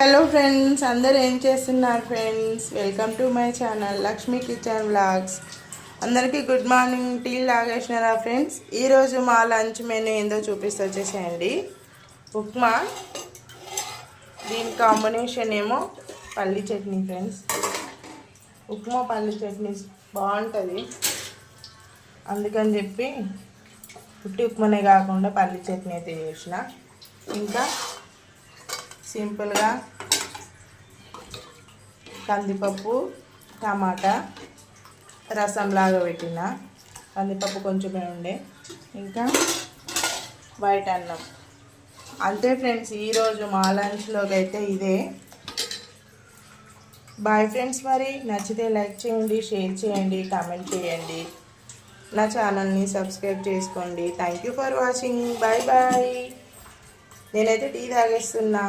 Hello friends, అందరు ఏం చేస్తున్నారు friends? Welcome to my channel Lakshmi kitchen vlogs. అందరికీ గుడ్ మార్నింగ్. టీ లాగేసినారా ఫ్రెండ్స్? ఈరోజు మా లంచ్ మెనూ ఏందో చూపిస్తూ వచ్చేసేయండి. ఉప్మా, దీని కాంబినేషన్ ఏమో పల్లి చట్నీ ఫ్రెండ్స్. ఉప్మా పల్లి చట్నీ బాగుంటుంది, అందుకని చెప్పి పుట్టి ఉప్మానే కాకుండా పల్లి చట్నీ అయితే చేసిన. ఇంకా సింపుల్గా కందిపప్పు, టమాటా రసంలాగా పెట్టిన. కందిపప్పు కొంచెమే ఉండే, ఇంకా వైట్ అన్నం. అంతే ఫ్రెండ్స్, ఈరోజు మా లంచ్లోకి అయితే ఇదే. Bye friends. మరి నచ్చితే లైక్ చేయండి, షేర్ చేయండి, కామెంట్ చేయండి, నా ఛానల్ని సబ్స్క్రైబ్ చేసుకోండి. Thank you for watching. Bye bye. నేనైతే టీ తాగేస్తున్నా.